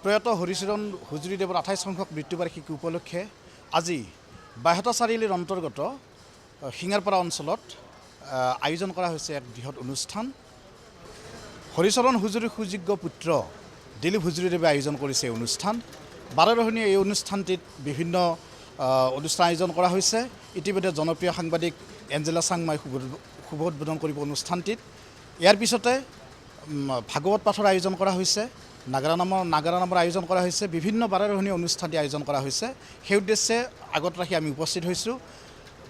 প্ৰয়াত হৰিচৰণ হুজুৰীদেৱৰ 28 সংখ্যক মৃত্যুবাৰ্ষিকী উপলক্ষে আজি বাইহাটা চাৰিআলিৰ অন্তৰ্গত সিঙাৰপাৰা অঞ্চলত আয়োজন কৰা হৈছে এক বৃহৎ অনুষ্ঠান। হৰিচৰণ হুজুৰীৰ সুযোগ্য পুত্ৰ দিলীপ হুজুৰীদেৱে আয়োজন কৰিছে এই অনুষ্ঠান। বাৰেৰহণীয়া এই অনুষ্ঠানটিত বিভিন্ন অনুষ্ঠান আয়োজন কৰা হৈছে। ইতিমধ্যে জনপ্ৰিয় সাংবাদিক এঞ্জেলা চাংমাই শুভ উদ্বোধন কৰিব অনুষ্ঠানটিত। ইয়াৰ পিছতে ভাগৱত পাঠৰ আয়োজন কৰা হৈছে, নাগাৰা নামৰ আয়োজন কৰা হৈছে, বিভিন্ন বাৰেৰহণীয়া অনুষ্ঠানটি আয়োজন কৰা হৈছে। সেই উদ্দেশ্যে আগত ৰাখি আমি উপস্থিত হৈছোঁ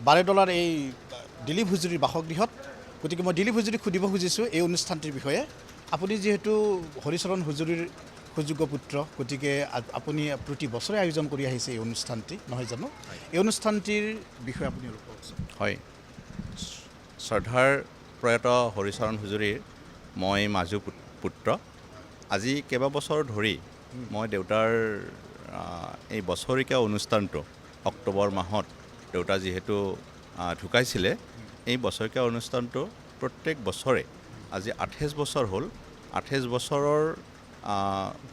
বাৰেডলাৰ এই দিলীপ হুজুৰীৰ বাসগৃহত। গতিকে মই দিলীপ হুজুৰীক সুধিব খুজিছোঁ এই অনুষ্ঠানটিৰ বিষয়ে। আপুনি যিহেতু হৰিচৰণ হুজুৰীৰ সুযোগ্য পুত্ৰ, গতিকে আপুনি প্ৰতি বছৰে আয়োজন কৰি আহিছে এই অনুষ্ঠানটি, নহয় জানো? এই অনুষ্ঠানটিৰ বিষয়ে আপুনি অলপ কওকচোন। হয়, শ্ৰদ্ধাৰ প্ৰয়াত হৰিচৰণ হুজুৰীৰ মই মাজু পুত্ৰ। আজি কেইবাবছৰ ধৰি মই দেউতাৰ এই বছৰেকীয়া অনুষ্ঠানটো অক্টোবৰ মাহত দেউতা যিহেতু ঢুকাইছিলে, এই বছৰেকীয়া অনুষ্ঠানটো প্ৰত্যেক বছৰে আজি 28 বছৰ হ'ল। 28 বছৰৰ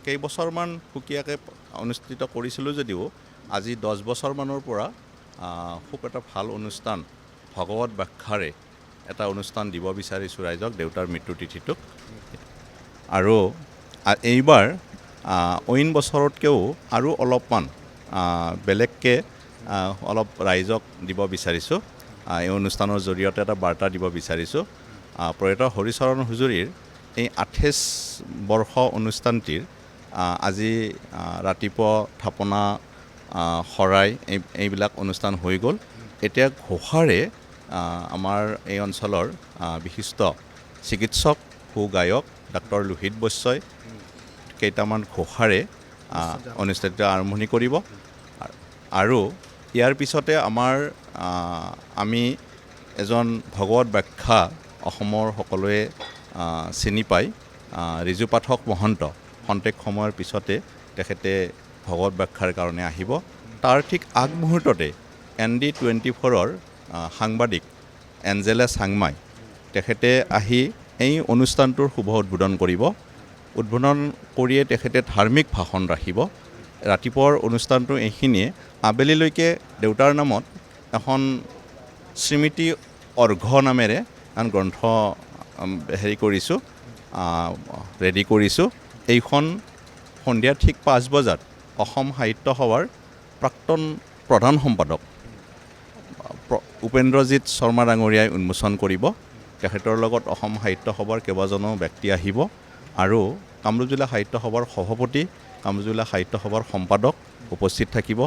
কেইবছৰমান সুকীয়াকৈ অনুষ্ঠিত কৰিছিলোঁ যদিও আজি 10 বছৰমানৰ পৰা খুব এটা ভাল অনুষ্ঠান ভগৱত ব্যাখ্যাৰে এটা অনুষ্ঠান দিব বিচাৰিছোঁ ৰাইজক দেউতাৰ মৃত্যু তিথিটোক। আৰু এইবাৰ অইন বছৰতকৈও আৰু অলপমান বেলেগকৈ অলপ ৰাইজক দিব বিচাৰিছোঁ। এই অনুষ্ঠানৰ জৰিয়তে এটা বাৰ্তা দিব বিচাৰিছোঁ। প্ৰয়াত হৰিচৰণ হুজুৰীৰ এই 28 বৰ্ষ অনুষ্ঠানটিৰ আজি ৰাতিপুৱা থাপনা, শৰাই এইবিলাক অনুষ্ঠান হৈ গ'ল। এতিয়া ঘোষাৰে আমাৰ এই অঞ্চলৰ বিশিষ্ট চিকিৎসক, সুগায়ক ডাক্তৰ লোহিত বৈশ্যই কেইটামান ঘোষাৰে অনুষ্ঠানটো আৰম্ভণি কৰিব। আৰু ইয়াৰ পিছতে আমি এজন ভগৱত ব্যাখ্যা অসমৰ সকলোৱে চিনি পায়, ৰিজু পাঠক মহন্ত খন্তেক সময়ৰ পিছতে তেখেতে ভগৱত ব্যাখ্যাৰ কাৰণে আহিব। তাৰ ঠিক আগমুহূৰ্ততে ND24ৰ সাংবাদিক এঞ্জেলা চাংমাই তেখেতে আহি এই অনুষ্ঠানটোৰ শুভ উদ্বোধন কৰিব। উদ্বোধন কৰিয়ে তেখেতে ধাৰ্মিক ভাষণ ৰাখিব। ৰাতিপুৱাৰ অনুষ্ঠানটো এইখিনিয়ে। আবেলিলৈকে দেউতাৰ নামত এখন স্মৃতি অৰ্ঘ্য নামেৰে এখন গ্ৰন্থ ৰেডি কৰিছোঁ। এইখন সন্ধিয়া ঠিক 5 বজাত অসম সাহিত্য সভাৰ প্ৰাক্তন প্ৰধান সম্পাদক উপেন্দ্ৰজিৎ শৰ্মা ডাঙৰীয়াই উন্মোচন কৰিব। তেখেতৰ লগত অসম সাহিত্য সভাৰ কেইবাজনো ব্যক্তি আহিব আৰু কামৰূপ জিলা সাহিত্য সভাৰ সভাপতি, কামৰূপ জিলা সাহিত্য সভাৰ সম্পাদক উপস্থিত থাকিব।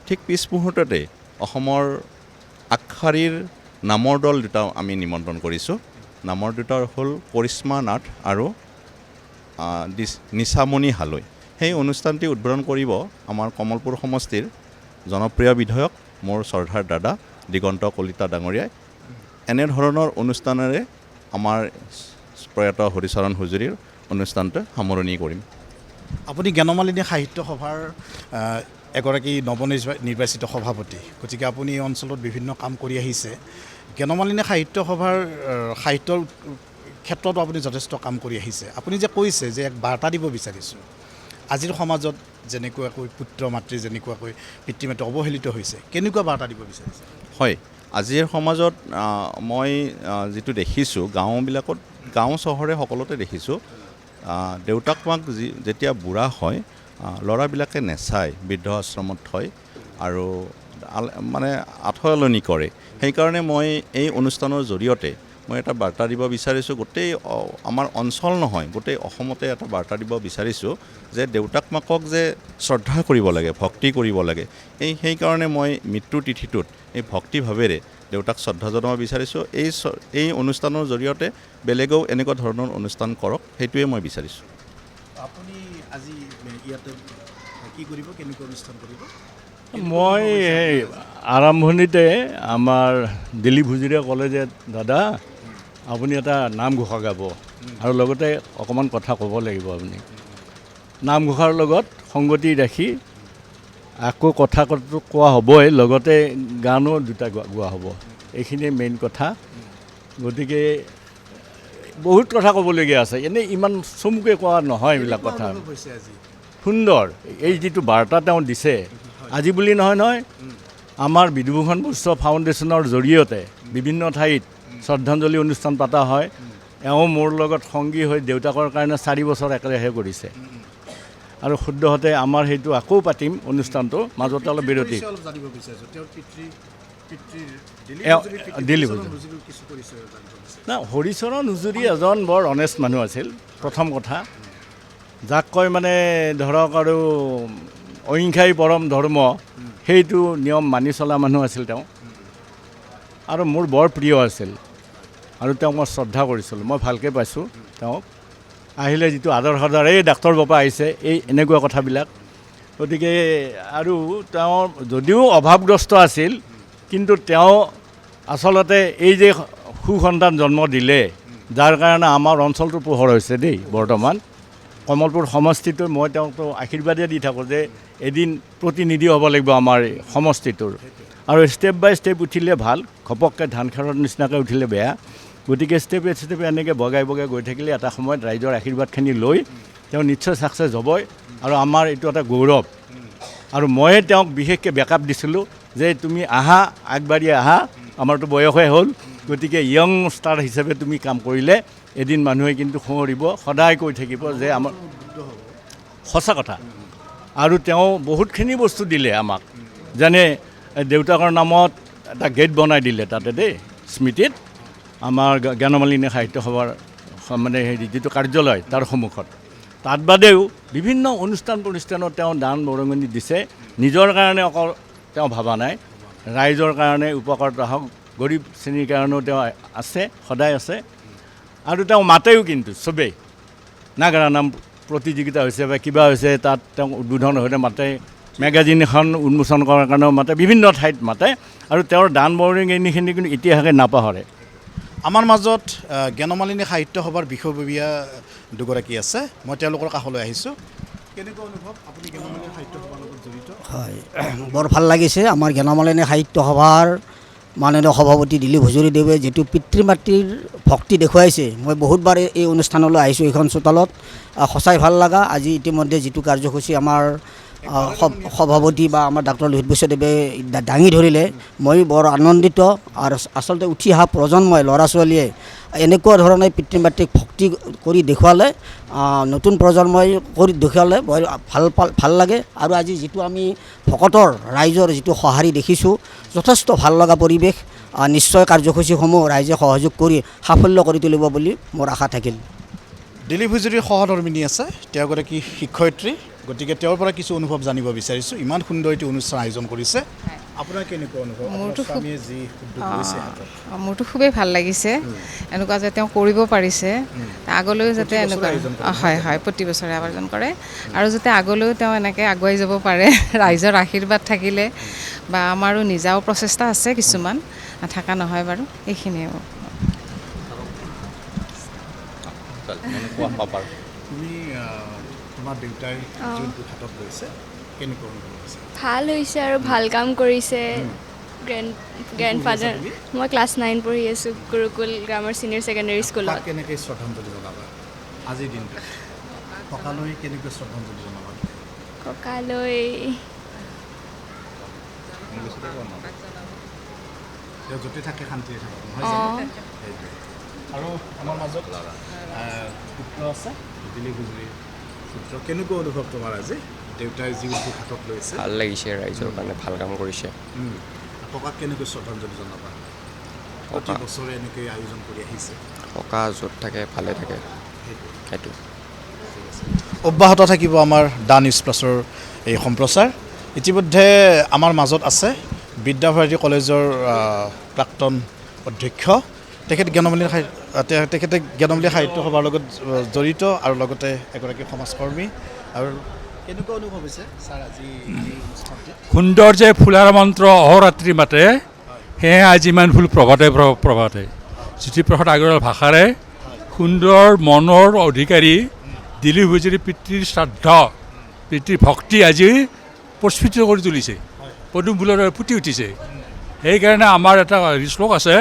ঠিক পিছ মুহূৰ্ততে অসমৰ আগশাৰীৰ নামৰ দল দুটা আমি নিমন্ত্ৰণ কৰিছোঁ। নামৰ দুটা হ'ল কৰিশ্মা নাথ আৰু নিশামণি হালৈ। সেই অনুষ্ঠানটি উদ্বোধন কৰিব আমাৰ কমলপুৰ সমষ্টিৰ জনপ্ৰিয় বিধায়ক মোৰ শ্ৰদ্ধাৰ দাদা দিগন্ত কলিতা ডাঙৰীয়াই। এনেধৰণৰ অনুষ্ঠানেৰে আমাৰ প্ৰয়াত হৰিচৰণ হুজুৰীৰ অনুষ্ঠানটো সামৰণি কৰিম। আপুনি জ্ঞানমালিনী সাহিত্য সভাৰ এগৰাকী নৱনিৰ্বাচিত সভাপতি, গতিকে আপুনি এই অঞ্চলত বিভিন্ন কাম কৰি আহিছে। জ্ঞানমালিনী সাহিত্য সভাৰ সাহিত্যৰ ক্ষেত্ৰতো আপুনি যথেষ্ট কাম কৰি আহিছে। আপুনি যে কৈছে যে এক বাৰ্তা দিব বিচাৰিছোঁ, আজিৰ সমাজত যেনেকুৱাকৈ পুত্ৰ মাতৃ যেনেকুৱাকৈ পিতৃ মাতৃ অৱহেলিত হৈছে, কেনেকুৱা বাৰ্তা দিব বিচাৰিছে? হয়, আজিৰ সমাজত মই যিটো দেখিছোঁ, গাঁও চহৰে সকলোতে দেখিছোঁ, দেউতাক মাক যেতিয়া বুঢ়া হয় ল'ৰাবিলাকে নেচায়, বৃদ্ধ আশ্ৰমত থয় আৰু মানে আঠুৱালনি কৰে। সেইকাৰণে মই এই অনুষ্ঠানৰ জৰিয়তে মই এটা বাৰ্তা দিব বিচাৰিছোঁ। গোটেই আমাৰ অঞ্চল নহয়, গোটেই অসমতে এটা বাৰ্তা দিব বিচাৰিছোঁ যে দেউতাক মাকক যে শ্ৰদ্ধা কৰিব লাগে, ভক্তি কৰিব লাগে। সেইকাৰণে মই মৃত্যু তিথিটোত এই ভক্তিভাৱেৰে দেউতাক শ্ৰদ্ধা জনাব বিচাৰিছোঁ। এই অনুষ্ঠানৰ জৰিয়তে বেলেগেও এনেকুৱা ধৰণৰ অনুষ্ঠান কৰক, সেইটোৱে মই বিচাৰিছোঁ। আপুনি আজি ইয়াতে কি কৰিব, কেনেকুৱা অনুষ্ঠান কৰিব? মই আৰম্ভণিতে আমাৰ দিলীপ হুজুৰীয়ে ক'লে যে দাদা আপুনি এটা নামঘোষা গাব আৰু লগতে অকণমান কথা ক'ব লাগিব। আপুনি নামঘোষাৰ লগত সংগতি ৰাখি আকৌ কথা কোৱা হ'বই, লগতে গানো দুটা গোৱা হ'ব। এইখিনিয়ে মেইন কথা। গতিকে বহুত কথা ক'বলগীয়া আছে, এনেই ইমান চমুকৈ কোৱা নহয় এইবিলাক কথা। সুন্দৰ এই যিটো বাৰ্তা তেওঁ দিছে আজি বুলি নহয় আমাৰ বিধুভূষণ বৈশ্য ফাউণ্ডেশ্যনৰ জৰিয়তে বিভিন্ন ঠাইত শ্ৰদ্ধাঞ্জলি অনুষ্ঠান পতা হয় এওঁ মোৰ লগত সংগী হৈ দেউতাকৰ কাৰণে 4 বছৰ একেৰাহে কৰিছে আৰু শুদ্ধহতে আমাৰ সেইটো আকৌ পাতিম অনুষ্ঠানটো মাজতে অলপ বিৰতি দিলীপ না হৰিচৰণ হুজুৰী এজন বৰ অনেষ্ট মানুহ আছিল প্ৰথম কথা যাক কয় মানে ধৰক আৰু অহিংসাই পৰম ধৰ্ম সেইটো নিয়ম মানি চলা মানুহ আছিল তেওঁ আৰু মোৰ বৰ প্ৰিয় আছিল আৰু তেওঁক মই শ্ৰদ্ধা কৰিছিলোঁ মই ভালকৈ পাইছোঁ তেওঁক আহিলে যিটো আদৰ সাদৰ এই ডাক্তৰ বাপা আহিছে এই এনেকুৱা কথাবিলাক গতিকে আৰু তেওঁ যদিও অভাৱগ্ৰস্ত আছিল কিন্তু তেওঁ আচলতে এই যে সুসন্তান জন্ম দিলে যাৰ কাৰণে আমাৰ অঞ্চলটো পোহৰ হৈছে দেই বৰ্তমান কমলপুৰ সমষ্টিটো মই তেওঁকতো আশীৰ্বাদে দি থাকোঁ যে এদিন প্ৰতিনিধি হ'ব লাগিব আমাৰ সমষ্টিটোৰ আৰু ষ্টেপ বাই ষ্টেপ উঠিলে ভাল ঘপককৈ ধান খেৰৰ নিচিনাকৈ উঠিলে বেয়া গতিকে ষ্টেপে এনেকৈ বগাই গৈ থাকিলে এটা সময়ত ৰাইজৰ আশীৰ্বাদখিনি লৈ তেওঁ নিশ্চয় ছাকচেছ হ'বই আৰু আমাৰ এইটো এটা গৌৰৱ আৰু ময়ে তেওঁক বিশেষকৈ বেকআপ দিছিলোঁ যে তুমি আহা আগবাঢ়ি আহা আমাৰতো বয়সে হ'ল গতিকে য়ং ষ্টাৰ হিচাপে তুমি কাম কৰিলে এদিন মানুহে কিন্তু সোঁৱৰিব সদায় কৈ থাকিব যে আমাৰ সঁচা কথা আৰু তেওঁ বহুতখিনি বস্তু দিলে আমাক যেনে দেউতাকৰ নামত এটা গেট বনাই দিলে তাতে দেই স্মৃতিত আমাৰ জ্ঞানমালিনী সাহিত্য সভাৰ মানে হেৰি যিটো কাৰ্যালয় তাৰ সন্মুখত তাত বাদেও বিভিন্ন অনুষ্ঠানত তেওঁ দান বৰঙণি দিছে নিজৰ কাৰণে অকল তেওঁ ভবা নাই ৰাইজৰ কাৰণে উপকাৰত হওক গৰীব শ্ৰেণীৰ কাৰণেও তেওঁ আছে সদায় আছে আৰু তেওঁ মাতেও কিন্তু চবেই নাগাৰা নাম প্ৰতিযোগিতা হৈছে বা কিবা হৈছে তাত তেওঁ উদ্বোধন হওঁতে মাতে মেগাজিন এখন উন্মোচন কৰাৰ কাৰণেও মাতে বিভিন্ন ঠাইত মাতে আৰু তেওঁৰ দান বৰঙণিখিনি কিন্তু ইতিহাসে নাপাহৰে আমাৰ মাজত জ্ঞানমালিনী সাহিত্য সভাৰ বিষয়ববীয়া দুগৰাকী আছে মই তেওঁলোকৰ কাষলৈ আহিছোঁ কেনেকুৱা অনুভৱ আপুনি জ্ঞানমালিনী সাহিত্য সভাৰ লগত জড়িত হয় বৰ ভাল লাগিছে আমাৰ জ্ঞানমালিনী সাহিত্য সভাৰ মাননীয় সভাপতি দিলীপ হুজুৰীদেৱে যিটো পিতৃ মাতৃৰ ভক্তি দেখুৱাইছে মই বহুতবাৰ এই অনুষ্ঠানলৈ আহিছোঁ এইখন চোতালত সঁচাই ভাল লগা আজি ইতিমধ্যে যিটো কাৰ্যসূচী আমাৰ সভাপতি বা আমাৰ ডাক্তৰ লোহিত বৈশ্যদেৱে দাঙি ধৰিলে মই বৰ আনন্দিত আৰু আচলতে উঠি অহা প্ৰজন্মই ল'ৰা ছোৱালীয়ে এনেকুৱা ধৰণে পিতৃ মাতৃক ভক্তি কৰি দেখুৱালে নতুন প্ৰজন্মই কৰি দেখুৱালে বৰ ভাল লাগে আৰু আজি যিটো আমি ভকতৰ ৰাইজৰ যিটো সঁহাৰি দেখিছোঁ যথেষ্ট ভাল লগা পৰিৱেশ নিশ্চয় কাৰ্যসূচীসমূহ ৰাইজে সহযোগ কৰি সাফল্য কৰি তুলিব বুলি মোৰ আশা থাকিল দিলীপ হুজুৰীৰ সহধৰ্মিনী আছে তেওঁ এগৰাকী শিক্ষয়িত্ৰী গতিকে তেওঁৰ পৰা কিছু অনুভৱ জানিব বিচাৰিছোঁ ইমান সুন্দৰ এটি অনুষ্ঠান আয়োজন কৰিছে আপোনাৰ কেনেকুৱা অনুভৱ মোৰতো খুবেই ভাল লাগিছে এনেকুৱা যে তেওঁ কৰিব পাৰিছে আগলৈও যাতে এনেকুৱা হয় প্ৰতি বছৰে আয়োজন কৰে আৰু যাতে আগলৈও তেওঁ এনেকৈ আগুৱাই যাব পাৰে ৰাইজৰ আশীৰ্বাদ থাকিলে বা আমাৰো নিজাও প্ৰচেষ্টা আছে কিছুমান নাথাকা নহয় বাৰু এইখিনিয়ে তোমাৰ দেউতাই যোনটো হাতত লৈছে কেনেকুৱা অনুভৱ হৈছে ভাল হৈছে আৰু ভাল কাম কৰিছে গ্ৰেণ্ডফাদাৰ মই ক্লাছ 9 পঢ়ি আছোঁ গুৰুকুল গ্ৰামাৰ ছিনিয়ৰ ছেকেণ্ডেৰী স্কুলত কেনেকৈ শ্ৰদ্ধাঞ্জলি জনাবা আজিৰ দিনটো ককালৈ কেনেকৈ শ্ৰদ্ধাঞ্জলি জনাবা ককালৈ তেওঁ য'তে থাকে শান্তিৰে থাকক আৰু আমাৰ মাজত পুত্ৰ আছে দিলীপ হুজুৰী পুত্ৰ কেনেকুৱা অনুভৱ তোমাৰ আজি দেউতাই যি হাতত লৈছে ভাল লাগিছে ৰাইজৰ কাৰণে ভাল কাম কৰিছে ককাক কেনেকৈ শ্ৰদ্ধাঞ্জলি জনাবা প্ৰতি বছৰে এনেকৈ আয়োজন কৰি আহিছে ককা য'ত থাকে ভালে থাকে সেইটো অব্যাহত থাকিব আমাৰ দা নিউজ প্লাছৰ এই সম্প্ৰচাৰ ইতিমধ্যে আমাৰ মাজত আছে বিদ্যাভাৰতী কলেজৰ প্ৰাক্তন অধ্যক্ষ তেখেতে জ্ঞানমালিনী সাহিত্য সভাৰ লগত জড়িত আৰু লগতে এগৰাকী সমাজকৰ্মী আৰু কেনেকুৱা অনুভৱ হৈছে ছাৰ আজি সুন্দৰ যে ফুলাৰ মন্ত্ৰ অহৰাত্ৰি মাতে সেয়ে আজি ইমান ফুল প্ৰভাতে জ্যোতিপ্ৰসাদ আগৰৱালাৰ ভাষাৰে সুন্দৰ মনৰ অধিকাৰী দিলীপ হুজুৰী পিতৃৰ শ্ৰাদ্ধ পিতৃৰ ভক্তি আজি প্ৰস্ফুটিত কৰি তুলিছে পদুম ফুলৰ ফুটি উঠিছে সেইকাৰণে আমাৰ এটা শ্লোক আছে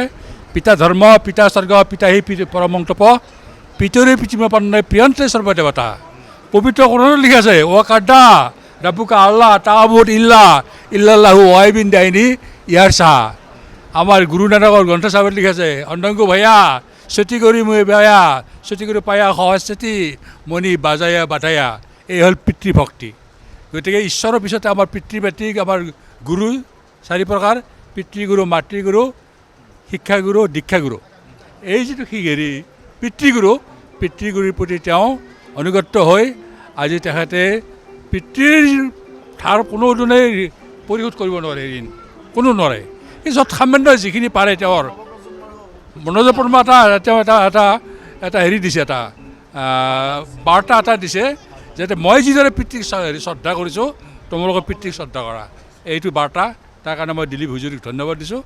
পিতা ধৰ্ম পিতা স্বৰ্গ পিতা হি পৰমং তপ পিতৰে পৃথিৱীপন্ন প্ৰিয়ন্তে সৰ্বদেৱতা পবিত্ৰ কোৰআনে লিখা আছে ওয়াকাডা ৰাব্বুকা আল্লাহ তাবুদ ইল্লাল্লাহু ওয়াইবিন দাইনি ইয়াৰ শাহ আমাৰ গুৰু নানকৰ গ্ৰন্থ চাবত লিখা আছে অন্দংগু ভাইয়া ছুটি কৰি মই বেয়া ছুটি কৰি পায়া সহজ ছুটি মণি বাজায়া বাটায়া এই হ'ল পিতৃভক্তি গতিকে ঈশ্বৰৰ পিছতে আমাৰ পিতৃ মাতৃক আমাৰ গুৰু 4 প্ৰকাৰ পিতৃগুৰু মাতৃগুৰু শিক্ষাগুৰু দীক্ষাগুৰু এই যিটো হেৰি পিতৃগুৰুৰ প্ৰতি তেওঁ অনুগত হৈ আজি তেখেতে পিতৃৰ ধাৰ কোনোজনে পৰিশোধ কৰিব নোৱাৰে ঋণ কোনো নোৱাৰে এই য'ত সামান্য যিখিনি পাৰে তেওঁৰ মনোজ পৰ্মা তেওঁ এটা হেৰি দিছে এটা বাৰ্তা এটা দিছে যাতে মই যিদৰে পিতৃক শ্ৰদ্ধা কৰিছোঁ তোমালোকৰ পিতৃক শ্ৰদ্ধা কৰা এইটো বাৰ্তা তাৰ কাৰণে মই দিলীপ হুজুৰিক ধন্যবাদ দিছোঁ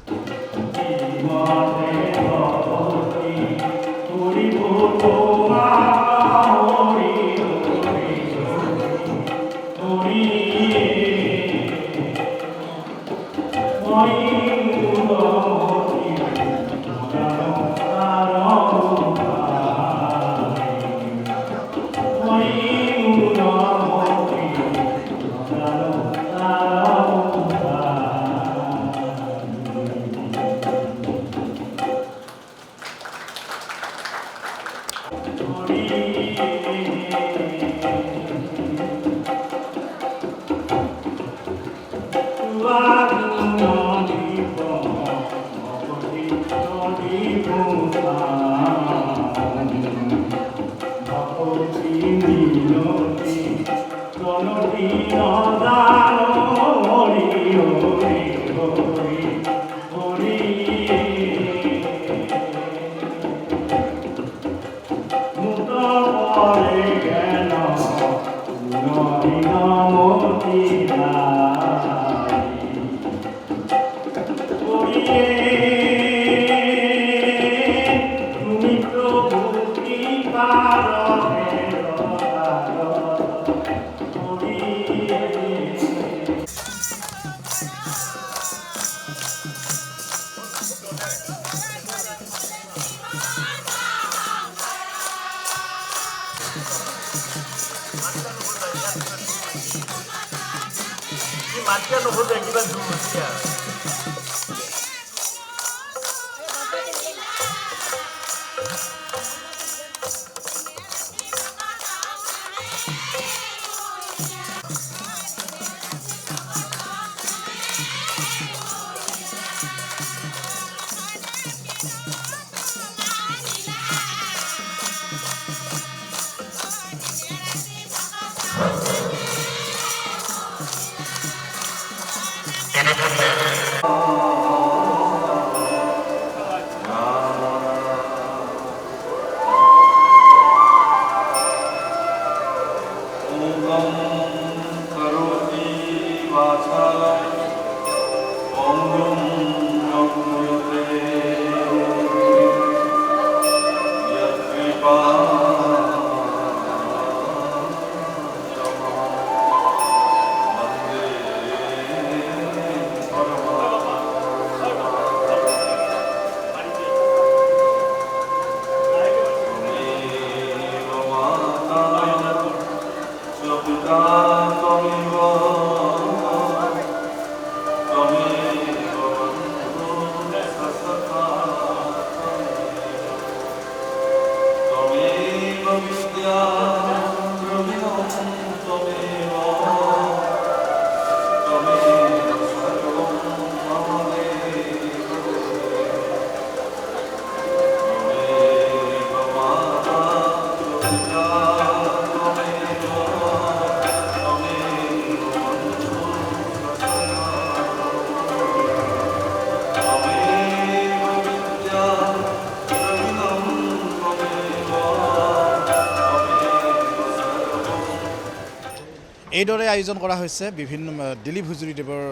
এইদৰে আয়োজন কৰা হৈছে বিভিন্ন দিলীপ হুজুৰিদেৱৰ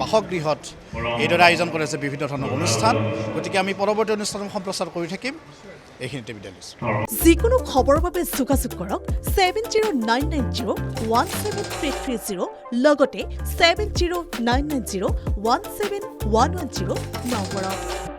বাসগৃহত এইদৰে আয়োজন কৰা হৈছে বিভিন্ন ধৰণৰ অনুষ্ঠান গতিকে আমি পৰৱৰ্তী অনুষ্ঠান সম্প্ৰচাৰ কৰি থাকিম এইখিনিতে বিদায় লৈছোঁ যিকোনো খবৰৰ বাবে যোগাযোগ কৰক 7099017330 লগতে 7099017110 নম্বৰত